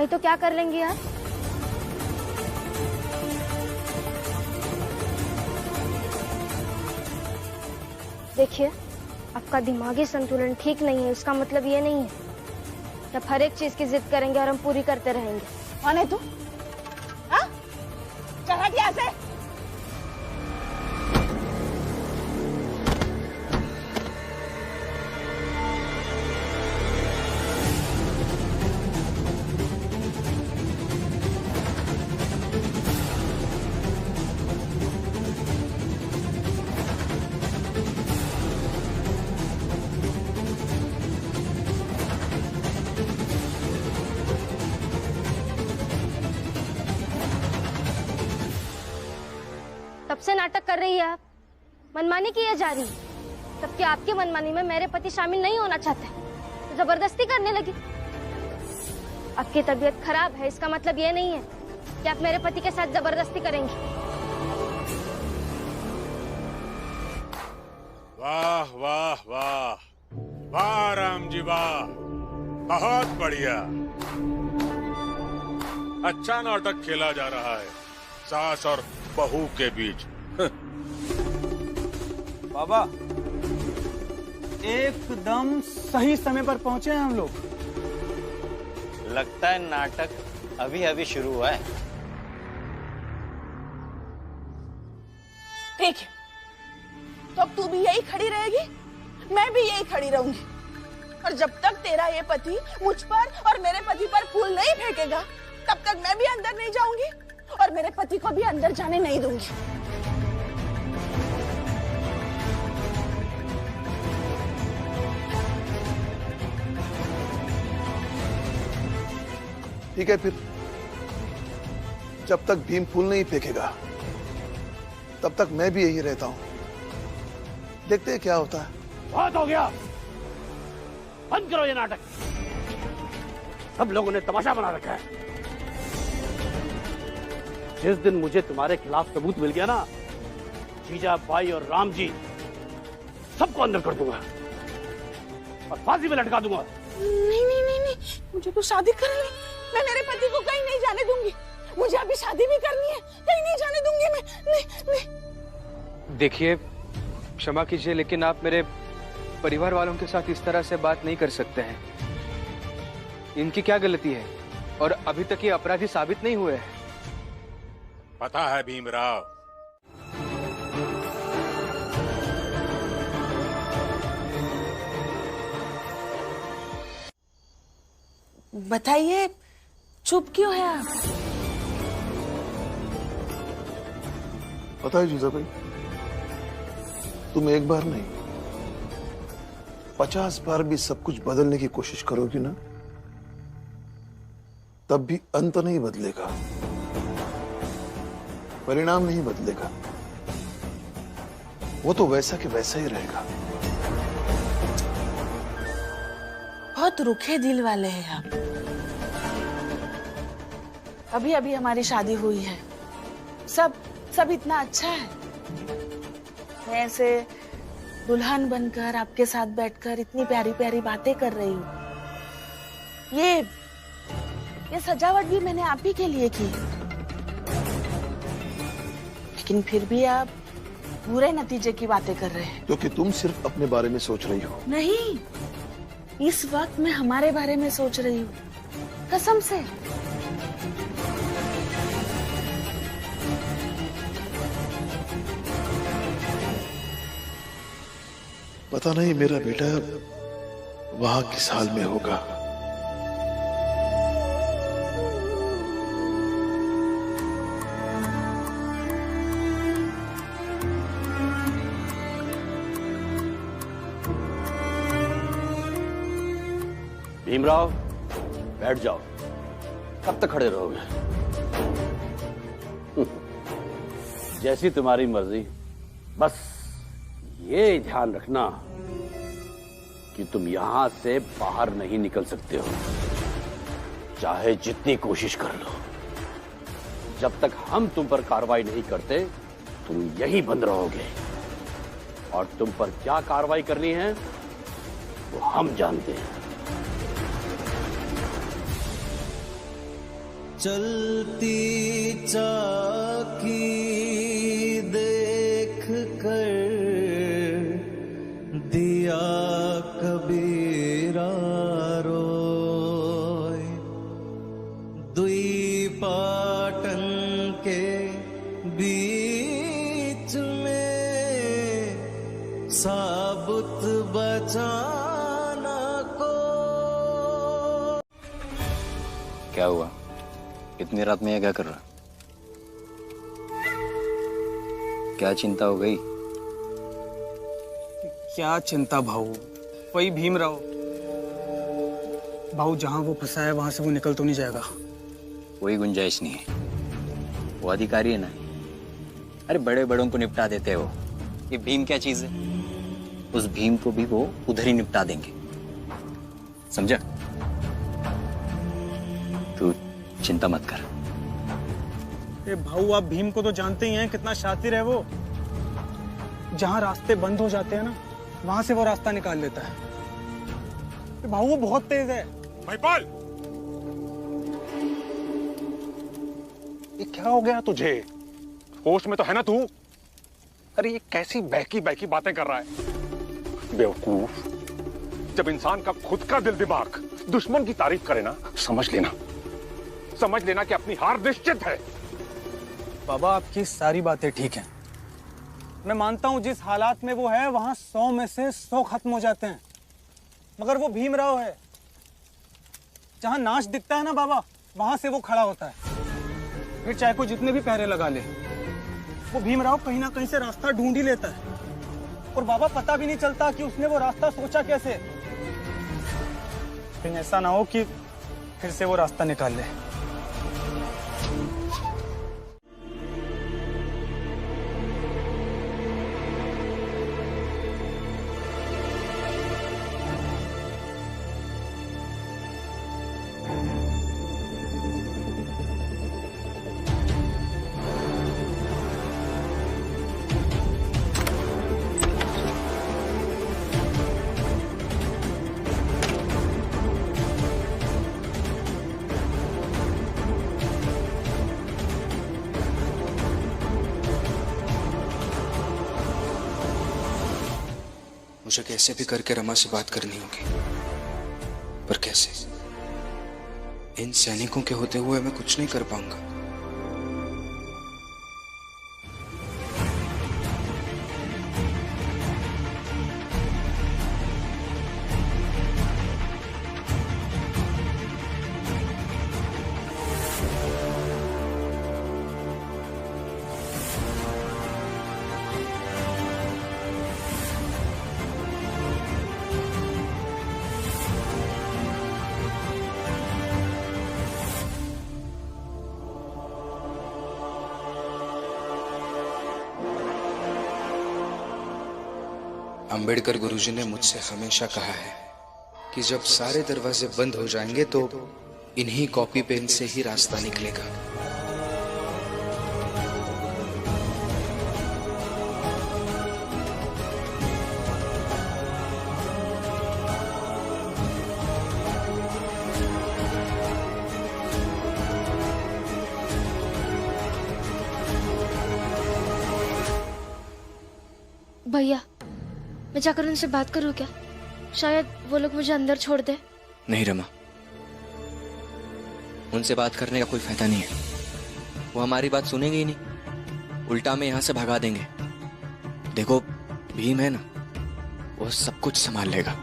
नहीं तो क्या कर लेंगी आप? देखिए, आपका दिमागी संतुलन ठीक नहीं है। इसका मतलब ये नहीं है कि आप हर एक चीज की जिद करेंगे और हम पूरी करते रहेंगे। कौन है तू? हाँ? चल हट यहाँ से। तब से नाटक कर रही है आप, मनमानी की जा रही है। जबकि आपकी मनमानी में मेरे पति शामिल नहीं होना चाहते, तो जबरदस्ती करने लगी। आपकी तबीयत खराब है, इसका मतलब ये नहीं है कि आप मेरे पति के साथ जबरदस्ती करेंगी। वाह वाह वाह वाह राम जी वाह, बहुत बढ़िया। अच्छा नाटक खेला जा रहा है सास और बहू के बीच। बाबा, एकदम सही समय पर पहुंचे हैं हम लोग। लगता है नाटक अभी अभी शुरू हुआ है। ठीक है, तो अब तू भी यही खड़ी रहेगी, मैं भी यही खड़ी रहूंगी। और जब तक तेरा ये पति मुझ पर और मेरे पति पर फूल नहीं फेंकेगा, तब तक मैं भी अंदर नहीं जाऊंगी और मेरे पति को भी अंदर जाने नहीं दूंगी। ठीक है, फिर जब तक भीम फूल नहीं फेंकेगा तब तक मैं भी यही रहता हूं। देखते हैं क्या होता है। बहुत हो गया, बंद करो ये नाटक। सब लोगों ने तमाशा बना रखा है। जिस दिन मुझे तुम्हारे खिलाफ सबूत मिल गया ना, जीजा भाई और राम जी सबको अंदर कर दूंगा और फांसी पे लटका दूंगा। नहीं नहीं नहीं नहीं, मुझे तो शादी करनी। मैं मेरे पति को कहीं नहीं जाने दूंगी। मुझे अभी शादी भी करनी है, कहीं नहीं जाने दूंगी मैं। नहीं नहीं। देखिए, क्षमा कीजिए, लेकिन आप मेरे परिवार वालों के साथ इस तरह से बात नहीं कर सकते हैं। इनकी क्या गलती है और अभी तक ये अपराधी साबित नहीं हुए हैं। पता है भीमराव, बताइए, चुप क्यों है आप? पता है जीजा भाई, तुम एक बार नहीं 50 बार भी सब कुछ बदलने की कोशिश करोगी ना, तब भी अंत नहीं बदलेगा, परिणाम नहीं बदलेगा। वो तो वैसा के वैसा ही रहेगा। बहुत रुखे दिल वाले हैं आप। अभी अभी हमारी शादी हुई है, सब इतना अच्छा है। मैं ऐसे दुल्हन बनकर आपके साथ बैठकर इतनी प्यारी प्यारी बातें कर रही हूँ। ये सजावट भी मैंने आप ही के लिए की, लेकिन फिर भी आप बुरे नतीजे की बातें कर रहे हैं। क्योंकि तुम सिर्फ अपने बारे में सोच रही हो। नहीं, इस वक्त मैं हमारे बारे में सोच रही हूँ, कसम से। पता नहीं मेरा बेटा वहां किस हाल में होगा। भीमराव, बैठ जाओ। कब तक खड़े रहोगे? जैसी तुम्हारी मर्जी। बस ये ध्यान रखना कि तुम यहां से बाहर नहीं निकल सकते हो, चाहे जितनी कोशिश कर लो। जब तक हम तुम पर कार्रवाई नहीं करते, तुम यहीं बंद रहोगे। और तुम पर क्या कार्रवाई करनी है वो हम जानते हैं। चलती चाकी देख कर दिया कबीरा रोय, दुई पाटन के बीच में साबुत बचाना को। क्या हुआ? इतनी रात में ये क्या कर रहा? क्या चिंता हो गई? क्या चिंता भाऊ, वही भीमराव। भाऊ जहां वो फंसा है वहां से वो निकल तो नहीं जाएगा। कोई गुंजाइश नहीं है, वो अधिकारी है ना। अरे बड़े बड़ों को निपटा देते हैं वो, ये भीम क्या चीज है? उस भीम को भी वो उधर ही निपटा देंगे, समझा? तू चिंता मत कर। अरे भाऊ आप भीम को तो जानते ही हैं, कितना शातिर है वो। जहां रास्ते बंद हो जाते हैं ना, वहां से वो रास्ता निकाल लेता है। अरे भाऊ वो बहुत तेज है। महिपाल, ये क्या हो गया तुझे? होश में तो है ना तू? अरे ये कैसी बहकी बहकी बातें कर रहा है बेवकूफ। जब इंसान का खुद का दिल दिमाग दुश्मन की तारीफ करे ना, समझ लेना कि अपनी हार निश्चित है। बाबा आपकी सारी बातें ठीक हैं, मैं मानता हूं जिस हालात में वो है वहां 100 में से 100 खत्म हो जाते हैं, मगर वो भीमराव है। जहां नाश दिखता है ना बाबा, वहां से वो खड़ा होता है। फिर चाहे को जितने भी पहरे लगा ले, वो भीमराव कहीं ना कहीं से रास्ता ढूंढ ही लेता है। और बाबा पता भी नहीं चलता कि उसने वो रास्ता सोचा कैसे। लेकिन ऐसा ना हो कि फिर से वो रास्ता निकाल ले। मुझे कैसे भी करके रमा से बात करनी होगी, पर कैसे? इन सैनिकों के होते हुए मैं कुछ नहीं कर पाऊंगा। अंबेडकर गुरुजी ने मुझसे हमेशा कहा है कि जब सारे दरवाजे बंद हो जाएंगे तो इन्हीं कॉपी पेन से ही रास्ता निकलेगा। भैया, मैं जाकर उनसे बात करूं क्या? शायद वो लोग मुझे अंदर छोड़ दे। नहीं रमा, उनसे बात करने का कोई फायदा नहीं है। वो हमारी बात सुनेंगे ही नहीं, उल्टा में यहां से भगा देंगे। देखो भीम है ना, वो सब कुछ संभाल लेगा।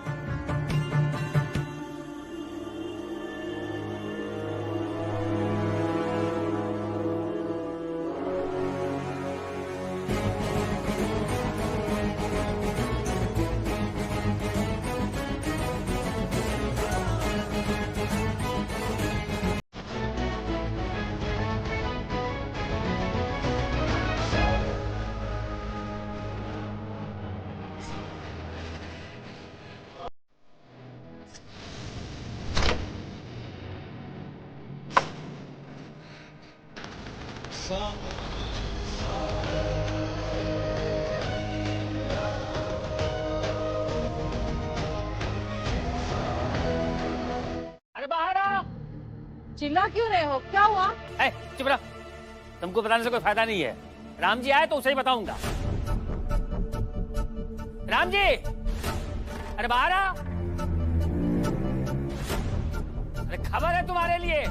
चिल्ला क्यों रहे हो? क्या हुआ? चुप रहो, तुमको बताने से कोई फायदा नहीं है। राम जी आए तो उसे ही बताऊंगा। राम जी, अरे बाहर आ। अरे खबर है तुम्हारे लिए,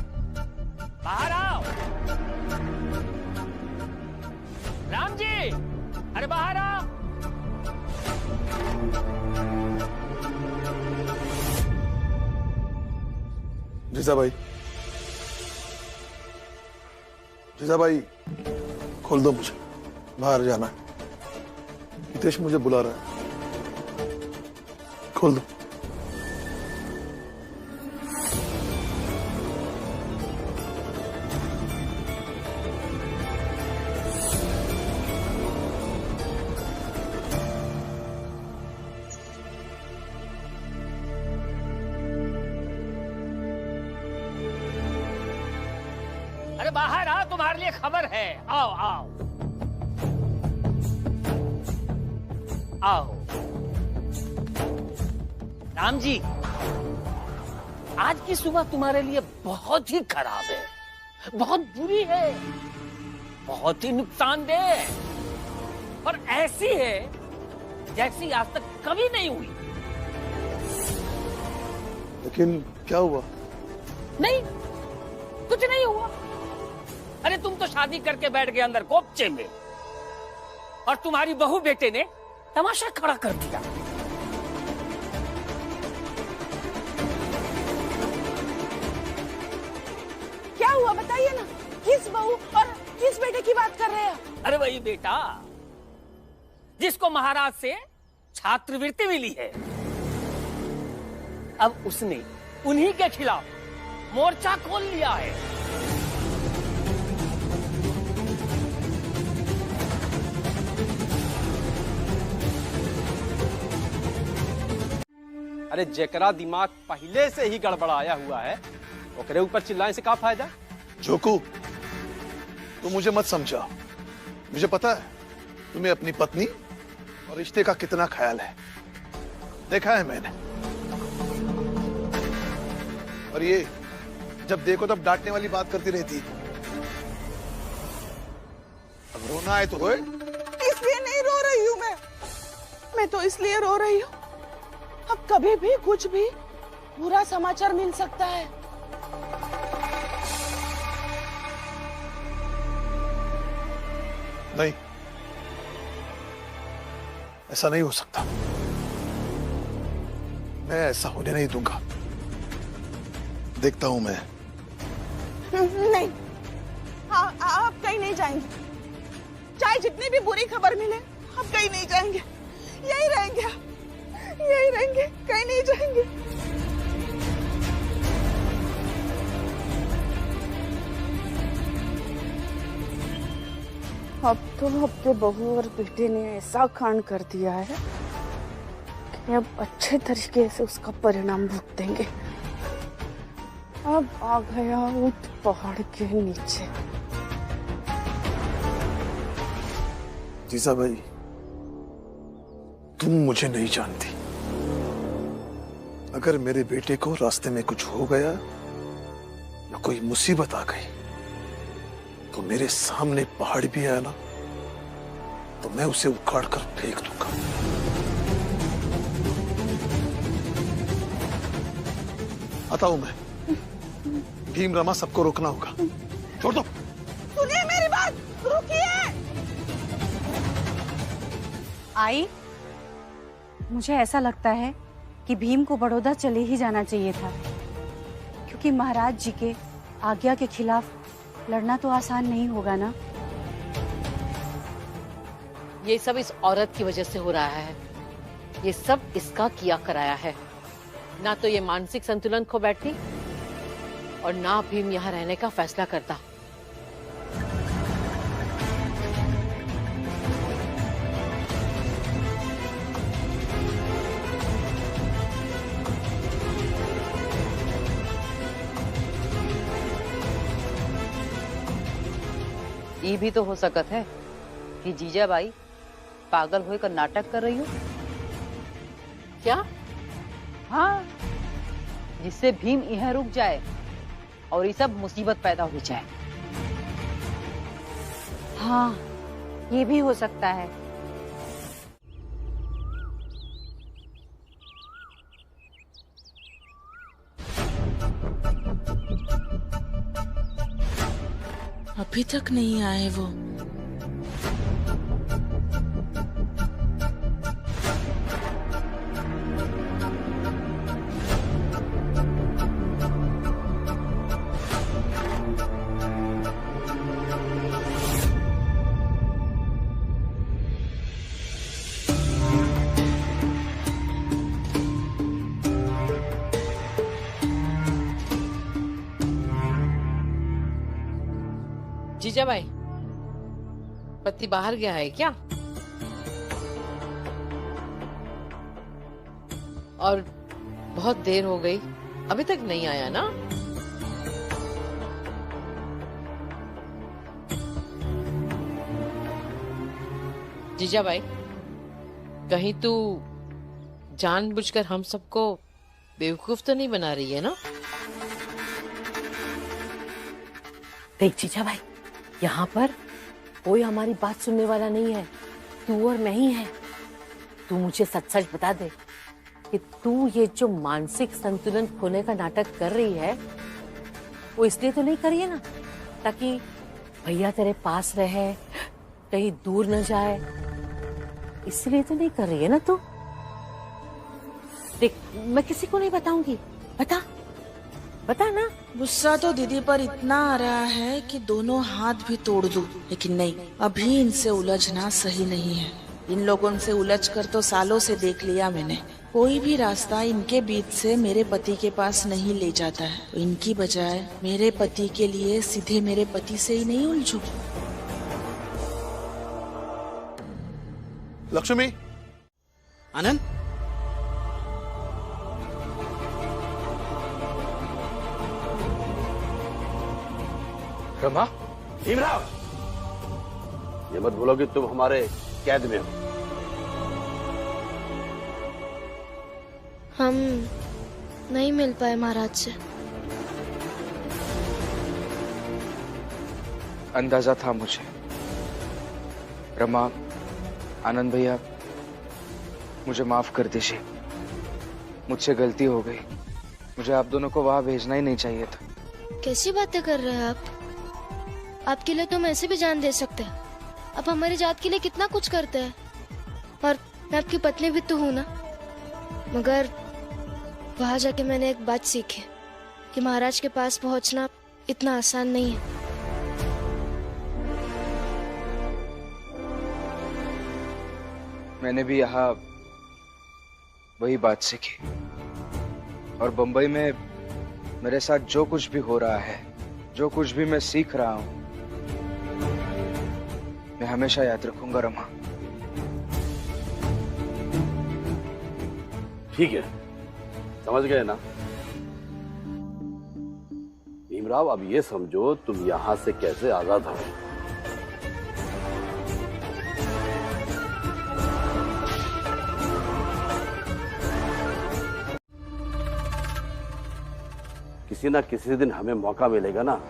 बाहर आओ। राम जी, अरे बाहर आओ। जीजा भाई, जीजा भाई, खोल दो, मुझे बाहर जाना है। हितेश मुझे बुला रहा है, खोल दो। अरे बाहर आओ, तुम्हारे लिए खबर है। आओ आओ आओ। राम जी, आज की सुबह तुम्हारे लिए बहुत ही खराब है, बहुत बुरी है, बहुत ही नुकसानदेह, और ऐसी है जैसी आज तक कभी नहीं हुई। लेकिन क्या हुआ? नहीं, कुछ नहीं हुआ। अरे तुम तो शादी करके बैठ गए अंदर कोपचे में, और तुम्हारी बहू बेटे ने तमाशा खड़ा कर दिया। क्या हुआ बताइए ना, किस बहू और किस बेटे की बात कर रहे हैं? अरे वही बेटा जिसको महाराज से छात्रवृत्ति मिली है, अब उसने उन्हीं के खिलाफ मोर्चा खोल लिया है। अरे जेकरा दिमाग पहले से ही गड़बड़ाया हुआ है, ओकरे ऊपर चिल्लाने से क्या फायदा? जोकू, तू मुझे मत समझा। मुझे पता है तुम्हें अपनी पत्नी और रिश्ते का कितना ख्याल है, देखा है मैंने। और ये जब देखो तब डांटने वाली बात करती रहती। अब रोना है तो रोए। इसलिए नहीं रो रही हूँ मैं तो इसलिए रो रही हूँ, अब कभी भी कुछ भी बुरा समाचार मिल सकता है। नहीं, ऐसा नहीं हो सकता। मैं ऐसा होने नहीं दूंगा। देखता हूं मैं। नहीं, आप कहीं नहीं जाएंगे, चाहे जितनी भी बुरी खबर मिले, आप कहीं नहीं जाएंगे, यही रहेंगे, यही रहेंगे, कहीं नहीं जाएंगे। अब तो आपके बहू और बेटे ने ऐसा कांड कर दिया है कि अब अच्छे तरीके से उसका परिणाम भुगतेंगे। अब आ गया ऊंट पहाड़ के नीचे। जीजा भाई, तुम मुझे नहीं जानती। अगर मेरे बेटे को रास्ते में कुछ हो गया या कोई मुसीबत आ गई तो मेरे सामने पहाड़ भी आया ना, तो मैं उसे उखाड़ कर फेंक दूंगा। आता हूं मैं। भीम रमा सबको रोकना होगा। छोड़ दो। सुनिए मेरी बात, रुकिए। आई, मुझे ऐसा लगता है कि भीम को बड़ौदा चले ही जाना चाहिए था, क्योंकि महाराज जी के आज्ञा के खिलाफ लड़ना तो आसान नहीं होगा ना। ये सब इस औरत की वजह से हो रहा है, ये सब इसका किया कराया है। ना तो ये मानसिक संतुलन खो बैठती और ना भीम यहाँ रहने का फैसला करता। ये भी तो हो सकत है कि जीजाबाई पागल होकर नाटक कर रही हो। क्या? हाँ, जिससे भीम यहाँ रुक जाए और ये सब मुसीबत पैदा हो जाए। हाँ, ये भी हो सकता है। अभी तक नहीं आए वो। जीजा भाई, पति बाहर गया है क्या? और बहुत देर हो गई, अभी तक नहीं आया ना? जीजा भाई, कहीं तू जानबूझकर हम सबको बेवकूफ तो नहीं बना रही है ना? देख जीजा भाई, यहाँ पर कोई हमारी बात सुनने वाला नहीं है, तू और मैं ही है। तू मुझे सच सच बता दे कि तू ये जो मानसिक संतुलन खोने का नाटक कर रही है, वो इसलिए तो नहीं कर रही है ना ताकि भैया तेरे पास रहे, कहीं दूर न जाए, इसलिए तो नहीं कर रही है ना तू? देख, मैं किसी को नहीं बताऊंगी, बता बता ना। गुस्सा तो दीदी पर इतना आ रहा है कि दोनों हाथ भी तोड़ दूं, लेकिन नहीं, अभी इनसे उलझना सही नहीं है। इन लोगों से उलझ कर तो सालों से देख लिया मैंने, कोई भी रास्ता इनके बीच से मेरे पति के पास नहीं ले जाता है। तो इनकी बजाय मेरे पति के लिए सीधे मेरे पति से ही नहीं उलझूं। लक्ष्मी, आनंद, रमा, भीमराव, ये मत भूलो कि तुम हमारे कैद में हो। हम नहीं मिल पाए महाराज से। अंदाजा था मुझे। रमा, आनंद भैया, मुझे माफ कर दीजिए, मुझसे गलती हो गई। मुझे आप दोनों को वहां भेजना ही नहीं चाहिए था। कैसी बातें कर रहे हैं आप? आपके लिए तो हम ऐसे भी जान दे सकते हैं। आप हमारी जात के लिए कितना कुछ करते हैं, और मैं आपकी पत्नी भी तो हूँ ना। मगर वहां जाके मैंने एक बात सीखी कि महाराज के पास पहुंचना इतना आसान नहीं है। मैंने भी यहाँ वही बात सीखी, और बंबई में मेरे साथ जो कुछ भी हो रहा है, जो कुछ भी मैं सीख रहा हूँ, मैं हमेशा याद रखूंगा रमा। ठीक है, समझ गए ना? भीमराव, अब ये समझो तुम यहां से कैसे आजाद हो। किसी ना किसी दिन हमें मौका मिलेगा ना,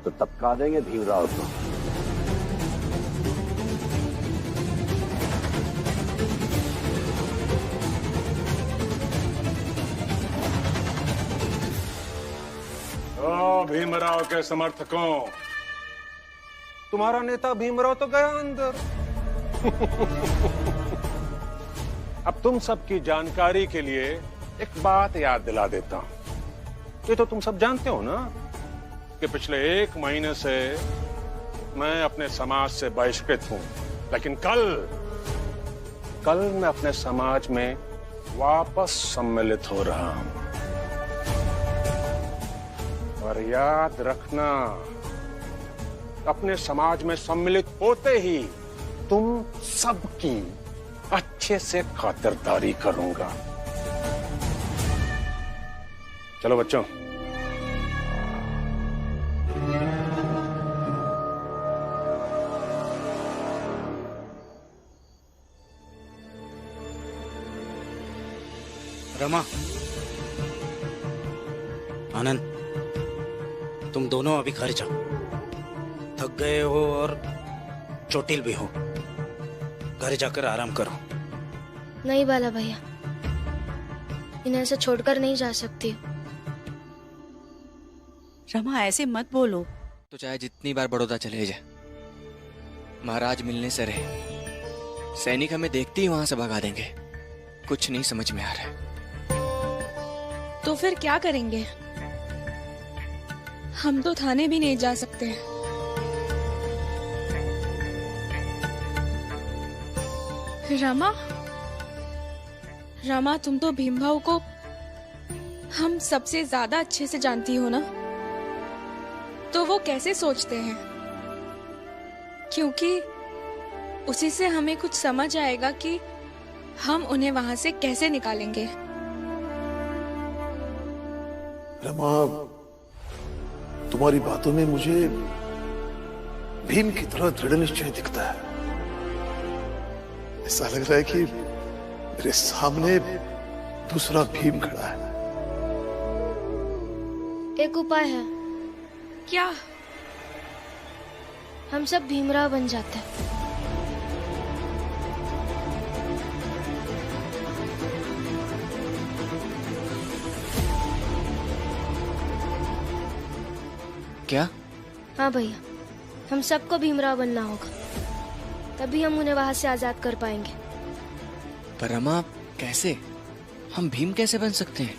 तो टपका देंगे भीमराव को। भीमराव के समर्थकों, तुम्हारा नेता भीमराव तो गया अंदर। अब तुम सबकी जानकारी के लिए एक बात याद दिला देता हूं। ये तो तुम सब जानते हो ना कि पिछले 1 महीने से मैं अपने समाज से बहिष्कृत हूं, लेकिन कल मैं अपने समाज में वापस सम्मिलित हो रहा हूं। और याद रखना, अपने समाज में सम्मिलित होते ही तुम सबकी अच्छे से खातिरदारी करूंगा। चलो बच्चों। रमा, आनंद, तुम दोनों अभी घर जाओ। थक गए हो और चोटिल भी हो, घर जाकर आराम करो। नहीं बाला भैया, इन्हें ऐसे छोड़कर नहीं जा सकती। रमा ऐसे मत बोलो। तो चाहे जितनी बार बड़ौदा चले जाए, महाराज मिलने से रहे, सैनिक हमें देखते ही वहां से भगा देंगे। कुछ नहीं समझ में आ रहा है। तो फिर क्या करेंगे? हम तो थाने भी नहीं जा सकते। रमा, रमा, तुम तो भीम भाऊ को हम सबसे ज्यादा अच्छे से जानती हो ना, तो वो कैसे सोचते हैं? क्योंकि उसी से हमें कुछ समझ आएगा कि हम उन्हें वहां से कैसे निकालेंगे। रमा, तुम्हारी बातों में मुझे भीम की तरह दृढ़ निश्चय दिखता है। ऐसा लग रहा है कि मेरे सामने दूसरा भीम खड़ा है। एक उपाय है। क्या? हम सब भीमराव बन जाते हैं। क्या? हाँ भैया, हम सबको भीमराव बनना होगा, तभी हम उन्हें वहां से आजाद कर पाएंगे। पर रमा, कैसे? हम भीम कैसे बन सकते हैं?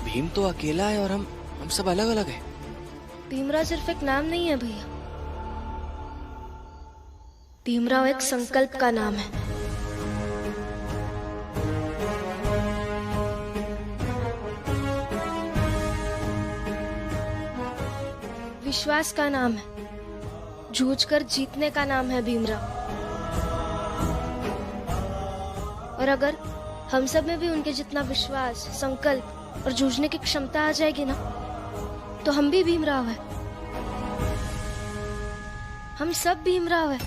भीम तो अकेला है और हम सब अलग अलग हैं। भीमराव सिर्फ एक नाम नहीं है भैया, भीमराव एक संकल्प का नाम है। विश्वास का नाम है, जूझकर जीतने का नाम है भीमराव। और अगर हम सब में भी उनके जितना विश्वास, संकल्प और जूझने की क्षमता आ जाएगी ना, तो हम भी भीमराव है। हम सब भीमराव है,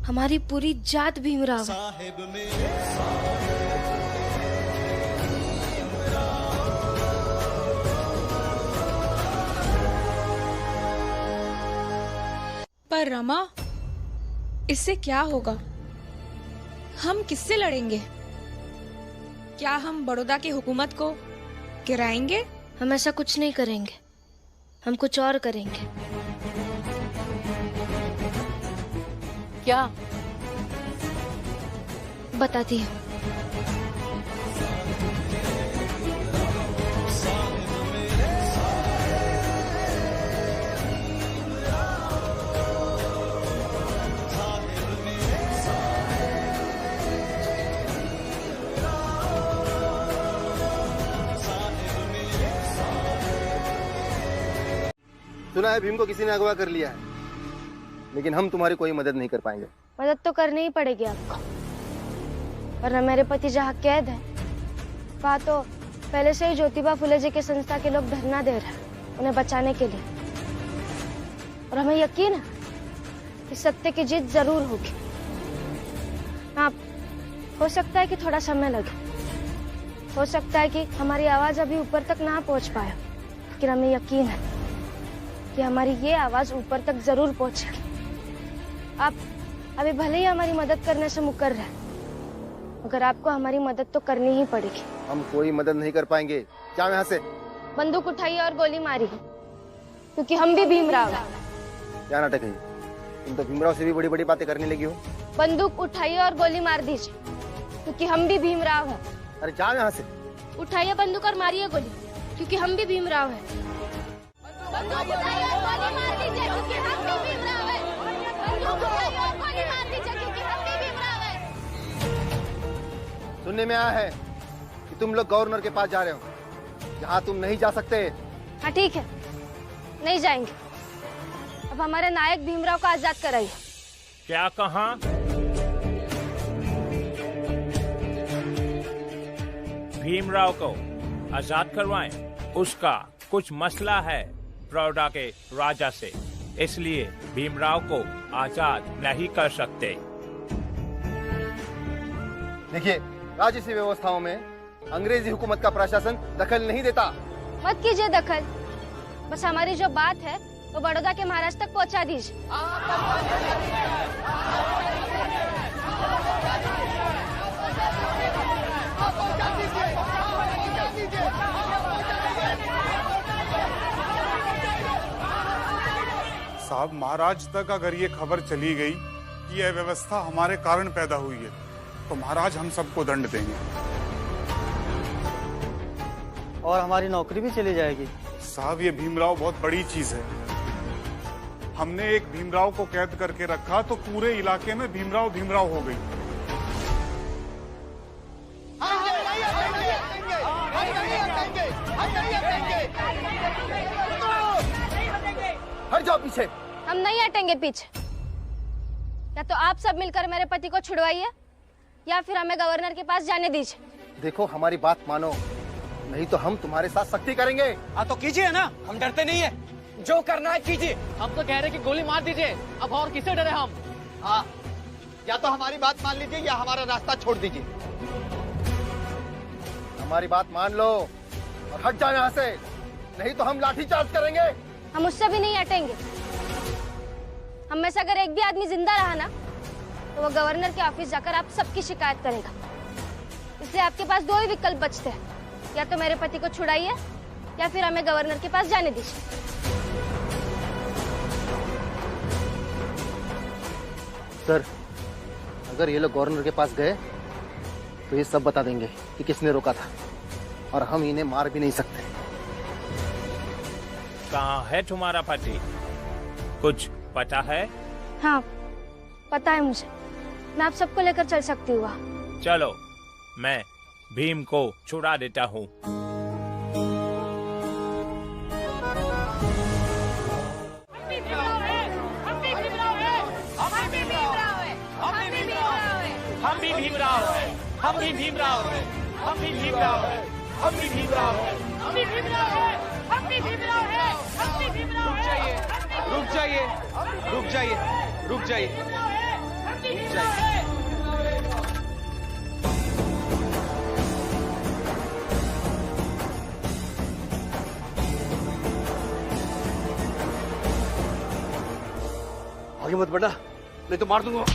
हमारी पूरी जात भीमराव है। पर रमा, इससे क्या होगा? हम किससे लड़ेंगे? क्या हम बड़ौदा की हुकूमत को गिराएंगे? हम ऐसा कुछ नहीं करेंगे, हम कुछ और करेंगे। क्या? बताती हूँ। सुना है भीम को किसी ने अगवा कर लिया है, लेकिन हम तुम्हारी कोई मदद नहीं कर पाएंगे। मदद तो करनी ही पड़ेगी आपको, वरना मेरे पति जहाँ कैद है, वहाँ तो पहले से ही ज्योतिबा फुले जी के संस्था के लोग धरना दे रहे हैं उन्हें बचाने के लिए। और हमें यकीन है कि सत्य की जीत जरूर होगी। हाँ, हो सकता है कि थोड़ा समय लगे, हो सकता है कि हमारी आवाज अभी ऊपर तक ना पहुंच पाए, लेकिन हमें यकीन है कि हमारी ये आवाज ऊपर तक जरूर पहुंचेगी। आप अभी भले ही हमारी मदद करने से मुकर रहे, मगर आपको हमारी मदद तो करनी ही पड़ेगी। हम कोई मदद नहीं कर पाएंगे, जाओ यहाँ से। बंदूक उठाइए और गोली मारिए, क्योंकि हम भी भीमराव हैं। क्या नाटक है? तुम तो भीमराव से भी बड़ी बड़ी बातें करने लगी हो। बंदूक उठाइए और गोली मार दीजिए, क्योंकि हम भी भीमराव हैं। अरे जाओ यहाँ से। उठाइए बंदूक और मारिए गोली, क्योंकि हम भी भीमराव हैं। बंदूक उठाइए और गोली मार दीजिए, क्योंकि हम भी भीमराव हैं। बंदूक उठाइए और गोली मार दीजिए, क्योंकि हम भी भीमराव हैं। सुनने में आया है कि तुम लोग गवर्नर के पास जा रहे हो, जहाँ तुम नहीं जा सकते। हाँ ठीक है, नहीं जाएंगे। अब हमारे नायक भीमराव को आजाद कराइए। क्या कहा? भीमराव को आजाद करवाएं? उसका कुछ मसला है बड़ौदा के राजा से, इसलिए भीमराव को आजाद नहीं कर सकते। देखिए, राजसी व्यवस्थाओं में अंग्रेजी हुकूमत का प्रशासन दखल नहीं देता। मत कीजिए दखल। बस हमारी जो बात है वो बड़ौदा के महाराज तक पहुंचा दीजिए। साहब, महाराज तक अगर ये खबर चली गई कि यह व्यवस्था हमारे कारण पैदा हुई है तो महाराज हम सबको दंड देंगे और हमारी नौकरी भी चली जाएगी। साहब, ये भीमराव बहुत बड़ी चीज है। हमने एक भीमराव को कैद करके रखा तो पूरे इलाके में भीमराव भीमराव हो गई। हट जाओ पीछे। हम नहीं हटेंगे पीछे। या तो आप सब मिलकर मेरे पति को छुड़वाइए या फिर हमें गवर्नर के पास जाने दीजिए। देखो, हमारी बात मानो, नहीं तो हम तुम्हारे साथ सख्ती करेंगे। हाँ तो कीजिए ना, हम डरते नहीं है। जो करना है कीजिए। हम तो कह रहे कि गोली मार दीजिए, अब और किसे डरे हम। हाँ, या तो हमारी बात मान लीजिए या हमारा रास्ता छोड़ दीजिए। हमारी बात मान लो और हट जाओ यहाँ से, नहीं तो हम लाठीचार्ज करेंगे। हम उससे भी नहीं हटेंगे। हम में से अगर एक भी आदमी जिंदा रहा ना तो वो गवर्नर के ऑफिस जाकर आप सबकी शिकायत करेगा। इसलिए आपके पास दो ही विकल्प बचते हैं, या तो मेरे पति को छुड़ाइए या फिर हमें गवर्नर के पास जाने दीजिए। सर, अगर ये लोग गवर्नर के पास गए तो ये सब बता देंगे कि किसने रोका था, और हम इन्हें मार भी नहीं सकते। कहाँ है तुम्हारा पति? कुछ पता है? हाँ, पता है मुझे। मैं आप सबको लेकर चल सकती हूँ। चलो, मैं भीम को छुड़ा देता हूँ। हम भी भीमराव हैं, हम भी भीमराव हैं, हम भी भीमराव हैं, हम भी भीमराव हैं, हम भी भीमराव हैं, हम भी भीमराव हैं, हम भी भीमराव हैं। रुक जाइए, रुक जाइए, रुक जाइए, रुक जाइए। आगे मत बढ़ना, नहीं तो मार दूंगा।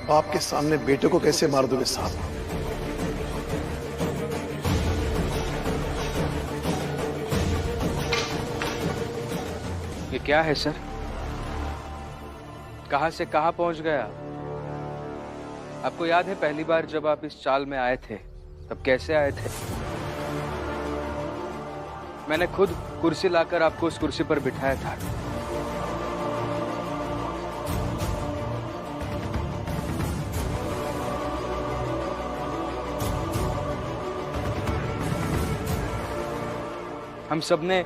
बाप के सामने बेटे को कैसे मार दोगे साहब? ये क्या है सर? कहां से कहां पहुंच गया? आपको याद है पहली बार जब आप इस चाल में आए थे तब कैसे आए थे? मैंने खुद कुर्सी लाकर आपको उस कुर्सी पर बिठाया था। हम सबने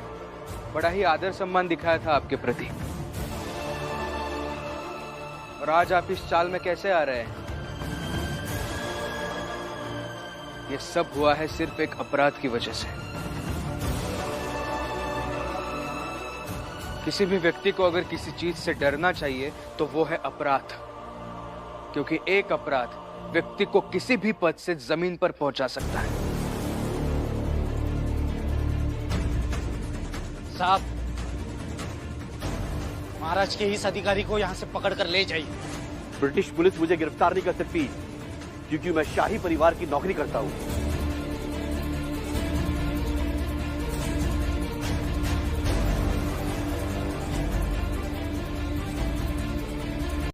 बड़ा ही आदर सम्मान दिखाया था आपके प्रति, और आज आप इस चाल में कैसे आ रहे हैं? ये सब हुआ है सिर्फ एक अपराध की वजह से। किसी भी व्यक्ति को अगर किसी चीज से डरना चाहिए तो वो है अपराध, क्योंकि एक अपराध व्यक्ति को किसी भी पद से जमीन पर पहुंचा सकता है। साहब, महाराज के इस अधिकारी को यहाँ से पकड़कर ले जाइए। ब्रिटिश पुलिस मुझे गिरफ्तार नहीं कर सकती, क्योंकि मैं शाही परिवार की नौकरी करता हूँ।